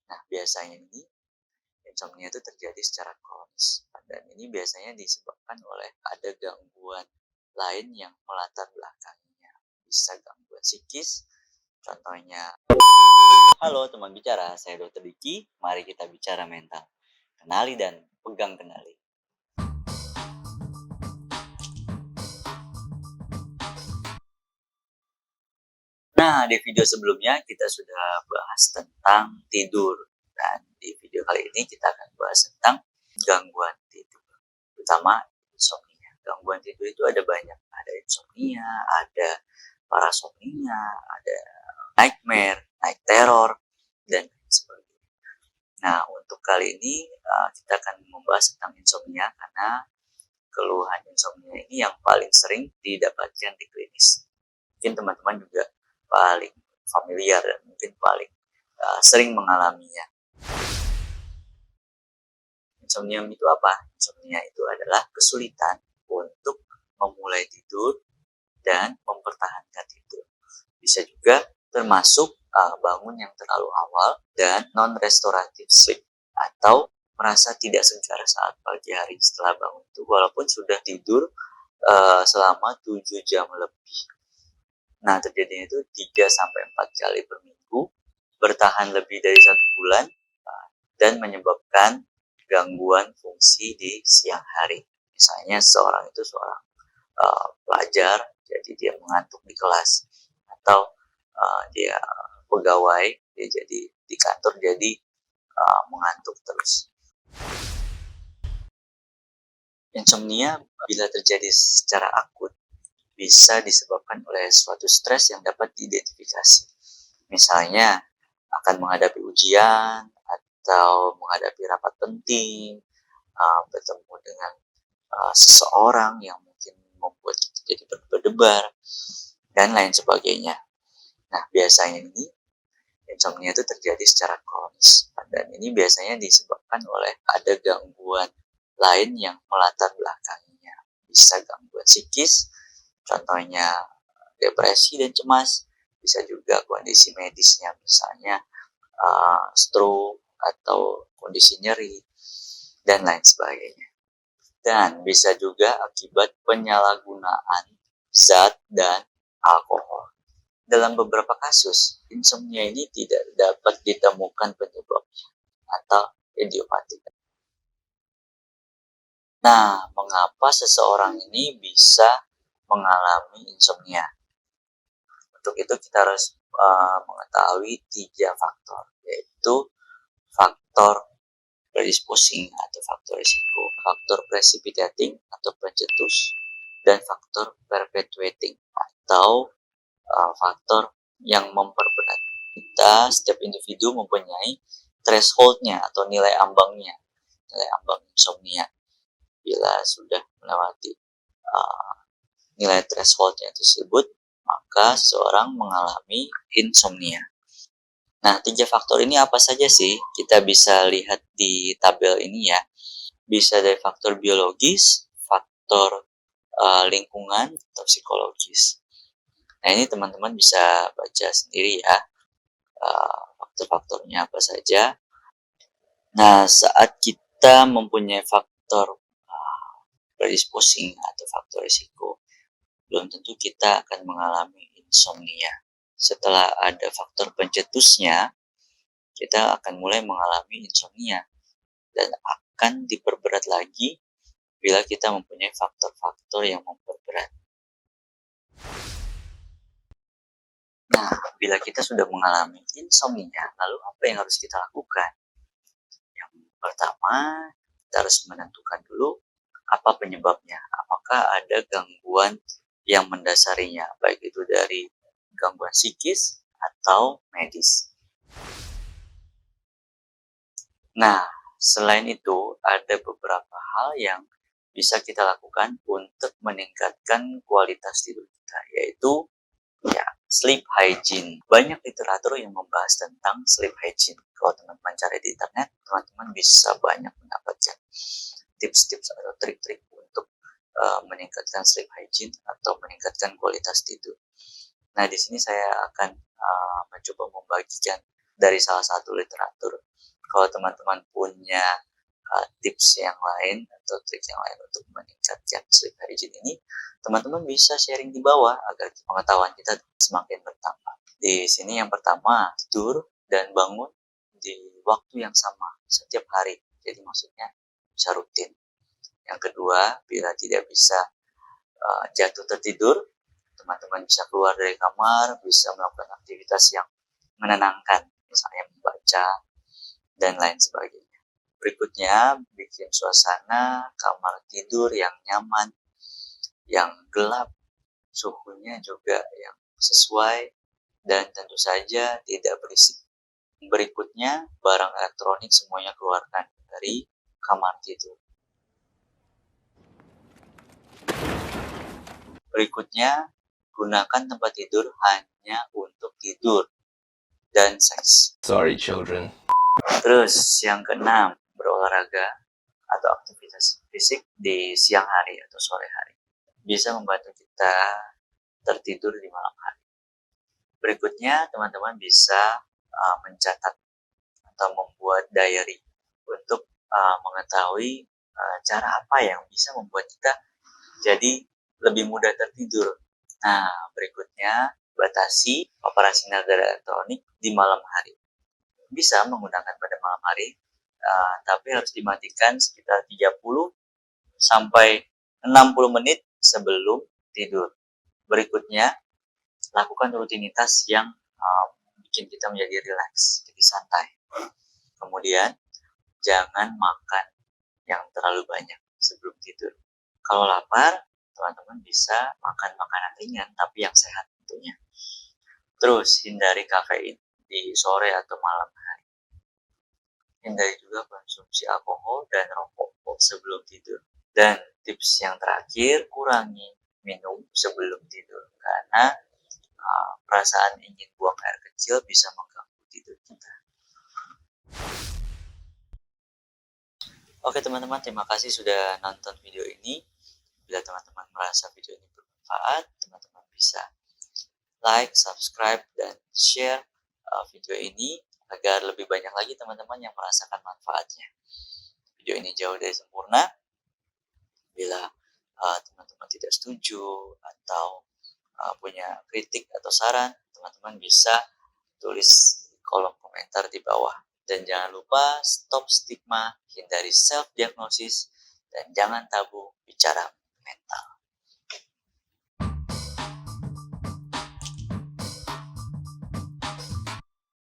Nah, biasanya ini insomnia itu terjadi secara kronis, dan ini biasanya disebabkan oleh ada gangguan lain yang melatar belakangnya. Bisa gangguan psikis, contohnya. Halo teman bicara, saya Dr. Diki. Mari kita bicara mental. Kenali dan pegang kendali. Nah, di video sebelumnya kita sudah bahas tentang tidur. Dan di video kali ini kita akan bahas tentang gangguan tidur, terutama insomnia. Gangguan tidur itu ada banyak. Ada insomnia, ada parasomnia, ada nightmare, night terror, dan sebagainya. Nah, untuk kali ini kita akan membahas tentang insomnia karena keluhan insomnia ini yang paling sering didapatkan di klinis. Mungkin teman-teman juga paling familiar dan mungkin paling sering mengalaminya. Insomnia itu apa? Insomnia itu adalah kesulitan untuk memulai tidur dan mempertahankan tidur. Bisa juga termasuk bangun yang terlalu awal dan non-restorative sleep, atau merasa tidak segar saat pagi hari setelah bangun itu walaupun sudah tidur selama 7 jam lebih. Nah, terjadinya itu 3-4 kali per minggu, bertahan lebih dari 1 bulan, dan menyebabkan gangguan fungsi di siang hari. Misalnya seorang pelajar, jadi dia mengantuk di kelas, atau dia pegawai, dia jadi di kantor jadi mengantuk terus. Insomnia bila terjadi secara akut bisa disebabkan oleh suatu stres yang dapat diidentifikasi. Misalnya akan menghadapi ujian atau menghadapi rapat penting, bertemu dengan seseorang yang mungkin membuat kita jadi berdebar dan lain sebagainya. Nah, biasanya ini insomnia itu terjadi secara kronis, dan ini biasanya disebabkan oleh ada gangguan lain yang melatar belakangnya. Bisa gangguan psikis, contohnya depresi dan cemas. Bisa juga kondisi medisnya, misalnya stroke atau kondisi nyeri dan lain sebagainya. Dan bisa juga akibat penyalahgunaan zat dan alkohol. Dalam beberapa kasus, insomnia ini tidak dapat ditemukan penyebabnya atau idiopatik. Nah, mengapa seseorang ini bisa mengalami insomnia? Untuk itu kita harus mengetahui 3 faktor, yaitu faktor predisposing atau faktor risiko, faktor precipitating atau pencetus, dan faktor perpetuating atau faktor yang memperberat. Setiap individu mempunyai thresholdnya atau nilai ambangnya, nilai ambang insomnia. Bila sudah melewati nilai thresholdnya tersebut, maka seseorang mengalami insomnia. Nah, 3 faktor ini apa saja sih? Kita bisa lihat di tabel ini ya. Bisa dari faktor biologis, faktor lingkungan, atau psikologis. Nah, ini teman-teman bisa baca sendiri ya, faktor-faktornya apa saja. Nah, saat kita mempunyai faktor predisposing atau faktor risiko, belum tentu kita akan mengalami insomnia. Setelah ada faktor pencetusnya, kita akan mulai mengalami insomnia dan akan diperberat lagi bila kita mempunyai faktor-faktor yang memperberat. Nah, bila kita sudah mengalami insomnia, lalu apa yang harus kita lakukan? Yang pertama, kita harus menentukan dulu apa penyebabnya. Apakah ada gangguan yang mendasarinya, baik itu dari gangguan psikis atau medis. Nah, selain itu, ada beberapa hal yang bisa kita lakukan untuk meningkatkan kualitas tidur kita, yaitu sleep hygiene. Banyak literatur yang membahas tentang sleep hygiene. Kalau teman-teman cari di internet, teman-teman bisa banyak mendapatkan tips-tips atau trik-trik untuk meningkatkan sleep hygiene atau meningkatkan kualitas tidur. Nah, di sini saya akan mencoba membagikan dari salah satu literatur Kalau teman-teman punya tips yang lain atau trik yang lain untuk meningkatkan sleep hygiene ini, teman-teman bisa sharing di bawah agar pengetahuan kita semakin bertambah. Di sini yang pertama, tidur dan bangun di waktu yang sama setiap hari. Jadi maksudnya bisa rutin. Yang kedua, bila tidak bisa jatuh tertidur, teman-teman bisa keluar dari kamar, bisa melakukan aktivitas yang menenangkan, misalnya membaca dan lain sebagainya. Berikutnya, bikin suasana kamar tidur yang nyaman, yang gelap, suhunya juga yang sesuai, dan tentu saja tidak berisik. Berikutnya, barang elektronik semuanya keluarkan dari kamar tidur. Berikutnya, gunakan tempat tidur hanya untuk tidur dan seks. Sorry, children. Terus, yang keenam, berolahraga atau aktivitas fisik di siang hari atau sore hari. Bisa membantu kita tertidur di malam hari. Berikutnya, teman-teman bisa mencatat atau membuat diary untuk mengetahui cara apa yang bisa membuat kita jadi lebih mudah tertidur. Nah, berikutnya, batasi paparan sinar dari elektronik di malam hari. Bisa menggunakan pada malam hari, tapi harus dimatikan sekitar 30 sampai 60 menit sebelum tidur. Berikutnya, lakukan rutinitas yang bikin kita menjadi rileks, jadi santai. Kemudian, jangan makan yang terlalu banyak sebelum tidur. Kalau lapar, teman-teman bisa makan makanan ringan tapi yang sehat tentunya. Terus, hindari kafein di sore atau malam hari. Hindari juga konsumsi alkohol dan rokok sebelum tidur. Dan tips yang terakhir, kurangi minum sebelum tidur karena perasaan ingin buang air kecil bisa mengganggu tidur kita. Oke teman-teman, terima kasih sudah nonton video ini. Bila teman-teman merasa video ini bermanfaat, teman-teman bisa like, subscribe, dan share video ini agar lebih banyak lagi teman-teman yang merasakan manfaatnya. Video ini jauh dari sempurna. Bila teman-teman tidak setuju atau punya kritik atau saran, teman-teman bisa tulis di kolom komentar di bawah. Dan jangan lupa stop stigma, hindari self-diagnosis, dan jangan tabu bicara mental.